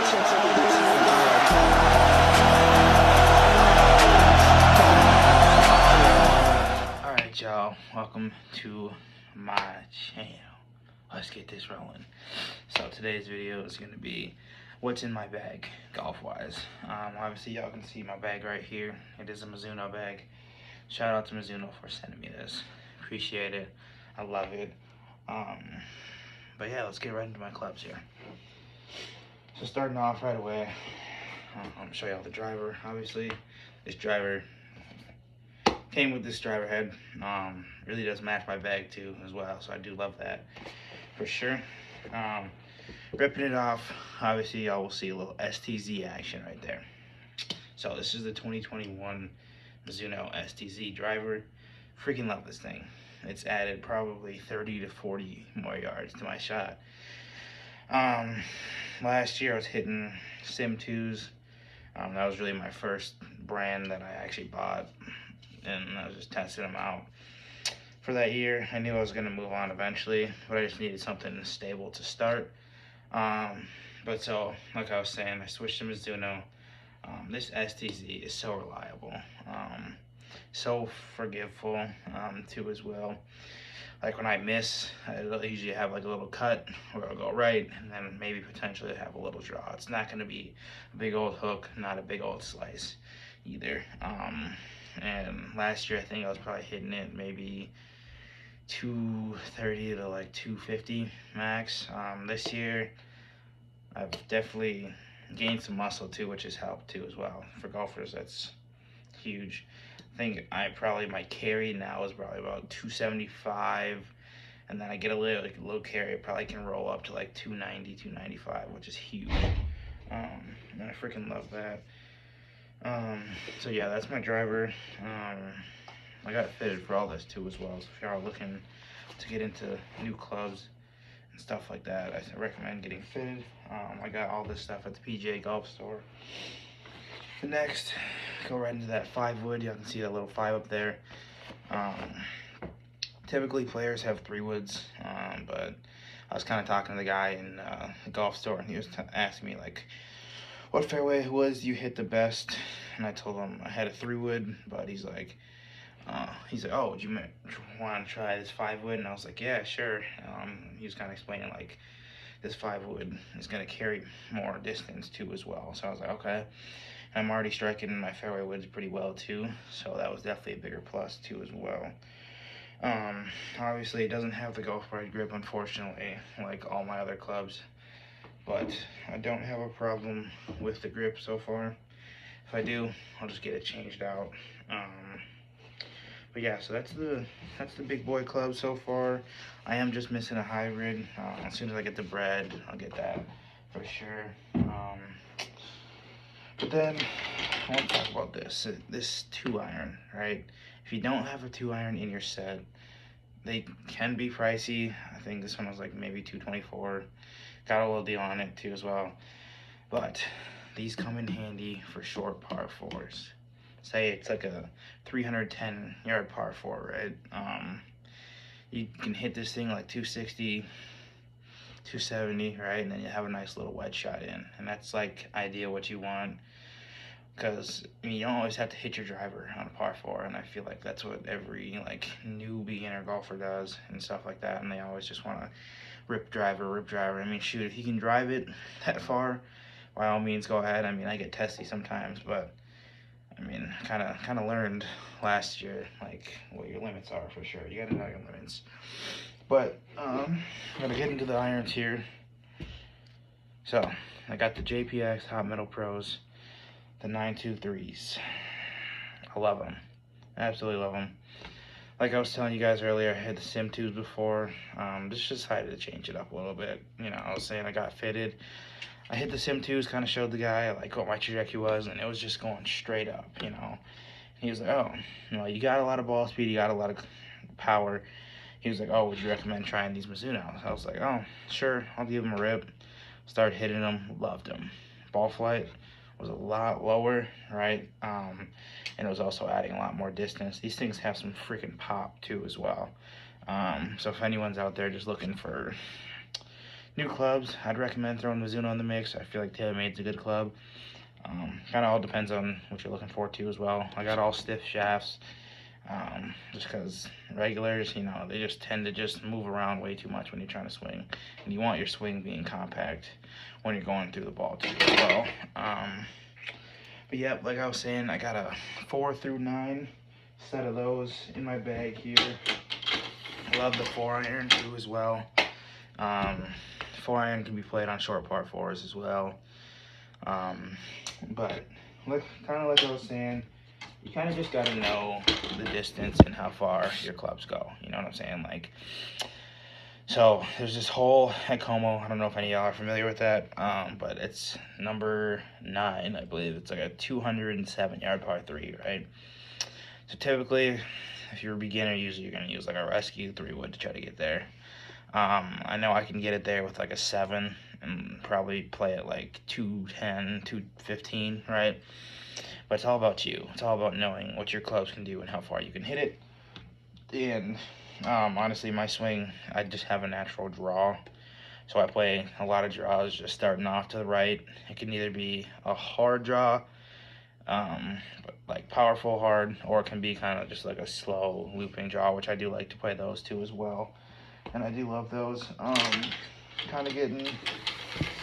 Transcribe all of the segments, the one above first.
Alright y'all, welcome to my channel. Let's get this rolling. So today's video is going to be what's in my bag golf wise. Obviously y'all can see my bag right here. It is a Mizuno bag. Shout out to Mizuno for sending me this. Appreciate it. I love it. But yeah, let's get right into my clubs here. So starting off right away, I'm going to show y'all the driver. Obviously this driver came with this driver head. Really does match my bag too as well, so I do love that for sure. Ripping it off, obviously y'all will see a little STZ action right there. So this is the 2021 Mizuno STZ driver. Freaking love this thing. It's added probably 30 to 40 more yards to my shot. Last year I was hitting Sim 2s. That was really my first brand that I actually bought, and I was just testing them out for that year. I knew I was going to move on eventually, but I just needed something stable to start. But so, like I was saying, I switched to Mizuno. This STZ is so reliable, so forgiveful too as well. Like when I miss, I usually have like a little cut where it'll go right, and then maybe potentially have a little draw. It's not going to be a big old hook, not a big old slice either. And last year I think I was probably hitting it maybe 230 to like 250 max. This year I've definitely gained some muscle too, which has helped too as well. For golfers, that's huge. I think my carry now is probably about 275, and then I get a low carry. It probably can roll up to like 290, 295, which is huge. And I freaking love that. So yeah, that's my driver. I got it fitted for all this too as well. So if y'all are looking to get into new clubs and stuff like that, I recommend getting fitted. I got all this stuff at the PGA Golf Store. The next, go right into that 5 wood. Y'all can see that little 5 up there. Typically players have 3 woods, but I was kind of talking to the guy in the golf store, and he was asking me like, what fairway woods do you hit the best? And I told him I had a 3 wood, but he's like, oh, would you want to try this 5 wood? And I was like, yeah, sure. He was kind of explaining like this 5 wood is going to carry more distance too as well. So I was like, okay. And I'm already striking my fairway woods pretty well too, so that was definitely a bigger plus too as well. Obviously it doesn't have the golf ride grip, unfortunately, like all my other clubs, but I don't have a problem with the grip so far. If I do, I'll just get it changed out. But yeah, so that's the big boy club so far. I am just missing a hybrid. As soon as I get the bread, I'll get that for sure. But then I want to talk about this 2-iron, right? If you don't have a 2-iron in your set, they can be pricey. I think this one was like maybe $224. Got a little deal on it too as well. But these come in handy for short par 4s. Say it's like a 310 yard par 4, right? You can hit this thing like 260, 270, right? And then you have a nice little wedge shot in. And that's like ideal what you want. Because I mean, you don't always have to hit your driver on a par 4, and I feel like that's what every like new beginner golfer does and stuff like that. And they always just want to rip driver. I mean, shoot, if you can drive it that far, by all means, go ahead. I mean, I get testy sometimes, but I mean, kind of learned last year like what your limits are for sure. You gotta know your limits. But I'm gonna get into the irons here. So I got the JPX Hot Metal Pros, the 923s. I love them, absolutely love them. Like I was telling you guys earlier, I had the Sim 2s before. Just decided to change it up a little bit. You know, I was saying I got fitted. I hit the Sim 2s, kind of showed the guy like what my trajectory was, and it was just going straight up, you know. And he was like, oh, you know, you got a lot of ball speed, you got a lot of power. He was like, oh, would you recommend trying these Mizunos? I was like, oh, sure, I'll give them a rip. Started hitting them, loved them. Ball flight was a lot lower, right? And it was also adding a lot more distance. These things have some freaking pop too as well. So if anyone's out there just looking for new clubs, I'd recommend throwing Mizuno in the mix. I feel like TaylorMade's a good club. Kind of all depends on what you're looking for too as well. I got all stiff shafts, just because regulars, you know, they just tend to just move around way too much when you're trying to swing, and you want your swing being compact when you're going through the ball too as well. But yeah, like I was saying, I got a 4 through 9 set of those in my bag here. I love the 4-iron too as well. 4-iron can be played on short par 4s as well. But kind of like I was saying, you kind of just got to know the distance and how far your clubs go. You know what I'm saying? Like, so there's this hole at Como. I don't know if any of y'all are familiar with that, but it's number 9, I believe. It's like a 207-yard par 3, right? So typically, if you're a beginner, usually you're going to use like a rescue 3-wood to try to get there. I know I can get it there with like a 7 and probably play it like 210, 215, right? But it's all about you. It's all about knowing what your clubs can do and how far you can hit it. And honestly, my swing, I just have a natural draw. So I play a lot of draws just starting off to the right. It can either be a hard draw, like powerful hard, or it can be kind of just like a slow looping draw, which I do like to play those too as well. And I do love those. Kind of getting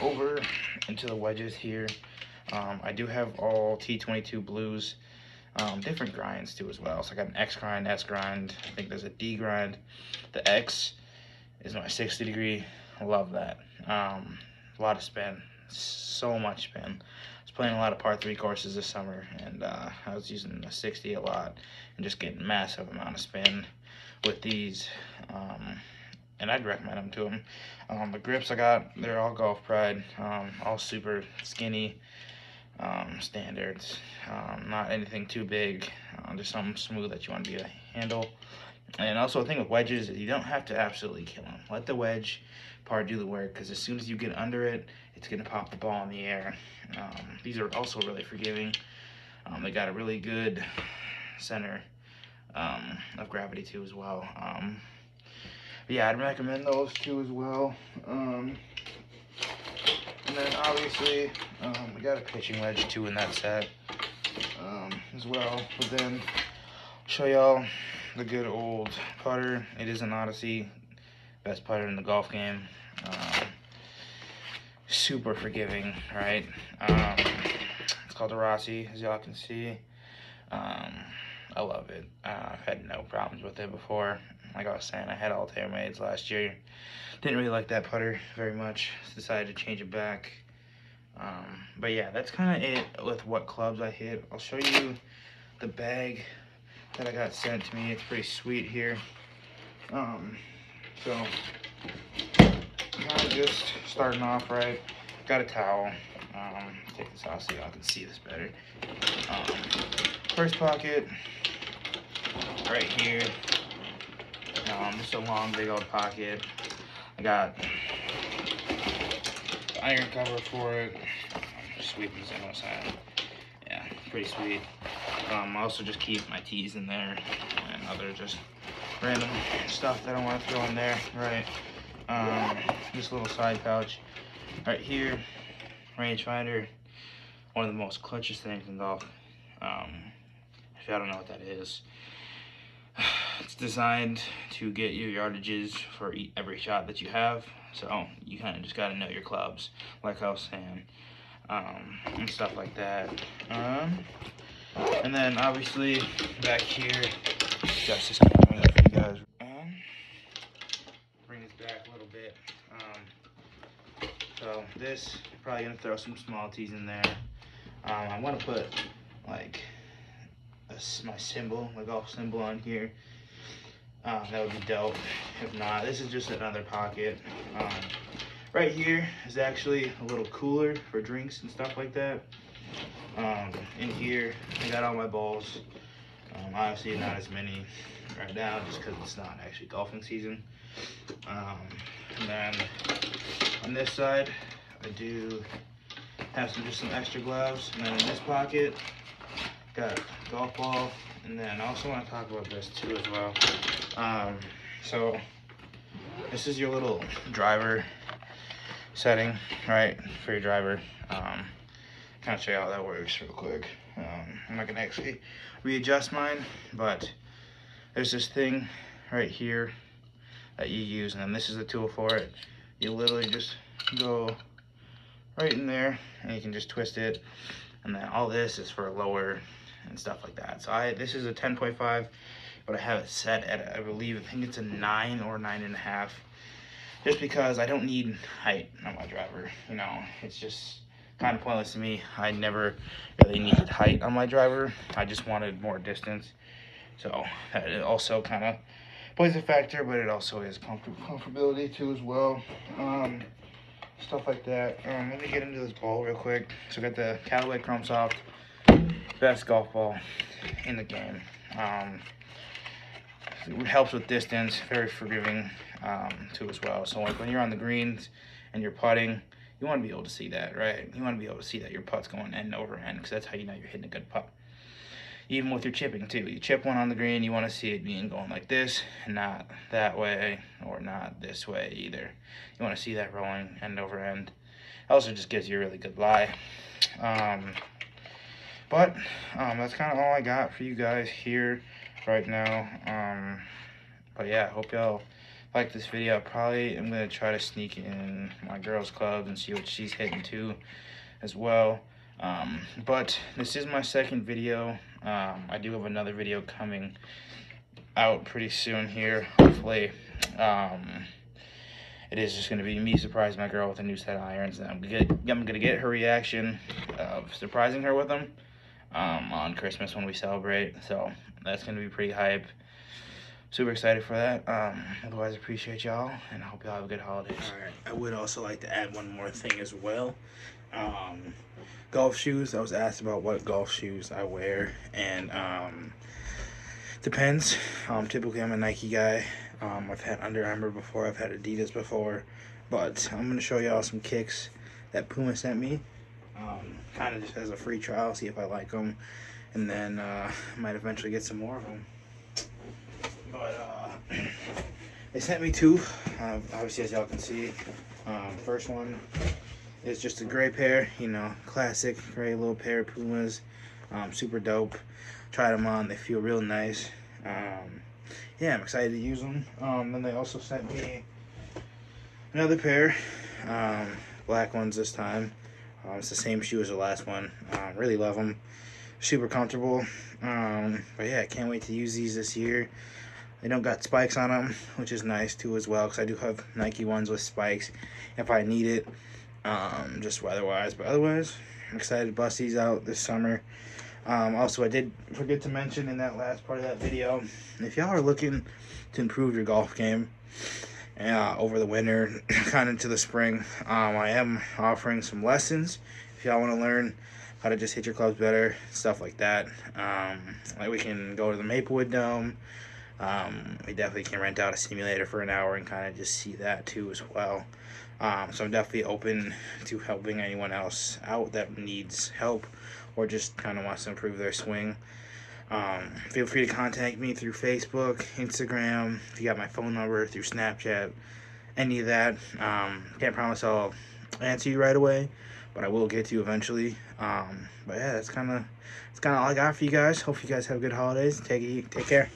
over into the wedges here. I do have all T22 blues, different grinds too as well. So I got an X grind, S grind, I think there's a D grind. The X is my 60 degree, I love that. A lot of spin, so much spin. I was playing a lot of par 3 courses this summer, and I was using the 60 a lot and just getting massive amount of spin with these. And I'd recommend them to them. The grips I got, they're all Golf Pride, all super skinny, standards, not anything too big, just something smooth that you want to be able to handle. And also the thing with wedges is you don't have to absolutely kill them. Let the wedge part do the work, because as soon as you get under it, it's going to pop the ball in the air. These are also really forgiving. They got a really good center of gravity too as well. But yeah, I'd recommend those two as well. And then obviously, we got a pitching wedge too in that set as well. But then I'll show y'all the good old putter. It is an Odyssey, best putter in the golf game. Super forgiving, right? It's called a Rossi, as y'all can see. I love it. I've had no problems with it before. Like I was saying, I had all TaylorMades last year. Didn't really like that putter very much. Decided to change it back. But yeah, that's kind of it with what clubs I hit. I'll show you the bag that I got sent to me. It's pretty sweet here. So kind of just starting off right. Got a towel. Take this off so y'all can see this better. First pocket, right here. Just a long, big old pocket. I got the iron cover for it. Sweet Mizuno side. Yeah, pretty sweet. I also just keep my tees in there and other just random stuff that I want to throw in there. Right. This little side pouch right here. Rangefinder. One of the most clutchest things in golf. If y'all don't know what that is, it's designed to get your yardages for every shot that you have. So you kind of just got to know your clubs, like I was saying, and stuff like that. And then obviously back here, just this camera for you guys. Bring this back a little bit. So this, probably gonna throw some small tees in there. I want to put like my symbol, my golf symbol on here. That would be dope. If not, this is just another pocket. Right here is actually a little cooler for drinks and stuff like that. In here, I got all my balls. Obviously not as many right now just because it's not actually golfing season. And then on this side, I do have just some extra gloves. And then in this pocket, got a golf ball. And then I also want to talk about this too as well. So this is your little driver setting, right, for your driver. Kind of show you how that works real quick. I'm not gonna actually readjust mine, but there's this thing right here that you use, and then this is the tool for it. You literally just go right in there, and you can just twist it, and then all this is for lower and stuff like that. So this is a 10.5, but I have it set at, I think it's a 9 or 9.5, just because I don't need height on my driver. You know, it's just kind of pointless to me. I never really needed height on my driver. I just wanted more distance. So it also kind of plays a factor, but it also is comfortability too as well. Stuff like that. Let me get into this ball real quick. So I got the Callaway Chrome Soft, best golf ball in the game. It helps with distance, very forgiving too as well. So like when you're on the greens and you're putting, you want to be able to see that, right? You want to be able to see that your putt's going end over end, because that's how you know you're hitting a good putt. Even with your chipping too. You chip one on the green, you want to see it being going like this, and not that way, or not this way either. You want to see that rolling end over end. It also just gives you a really good lie. But that's kind of all I got for you guys here right now. But yeah, I hope y'all like this video. I probably am going to try to sneak in my girls club and see what she's hitting too as well. But this is my second video. I do have another video coming out pretty soon here, hopefully. It is just going to be me surprising my girl with a new set of irons, and I'm going to get her reaction of surprising her with them on Christmas when we celebrate. So that's going to be pretty hype. Super excited for that. Otherwise, appreciate y'all, and I hope y'all have a good holidays. Alright, I would also like to add one more thing as well. Golf shoes. I was asked about what golf shoes I wear, and depends. Typically, I'm a Nike guy. I've had Under Armour before. I've had Adidas before, but I'm gonna show y'all some kicks that Puma sent me. Kind of just as a free trial, see if I like them, and then I might eventually get some more of them. But they sent me two. Obviously, as y'all can see, first one is just a gray pair, you know, classic gray little pair of Pumas. Super dope. Tried them on, they feel real nice. Yeah, I'm excited to use them. Then they also sent me another pair, black ones this time. It's the same shoe as the last one. Really love them. Super comfortable. But yeah, I can't wait to use these this year. They don't got spikes on them, which is nice too as well, because I do have Nike ones with spikes if I need it, just weather-wise. But otherwise, I'm excited to bust these out this summer. Also, I did forget to mention in that last part of that video, if y'all are looking to improve your golf game over the winter, kind of into the spring, I am offering some lessons. If y'all want to learn how to just hit your clubs better, stuff like that. Like we can go to the Maplewood Dome. We definitely can rent out a simulator for an hour and kind of just see that too as well. So I'm definitely open to helping anyone else out that needs help or just kind of wants to improve their swing. Feel free to contact me through Facebook, Instagram, if you got my phone number, through Snapchat, any of that. Can't promise I'll answer you right away, but I will get to you eventually. But yeah, that's kind of all I got for you guys. Hope you guys have good holidays. Take care.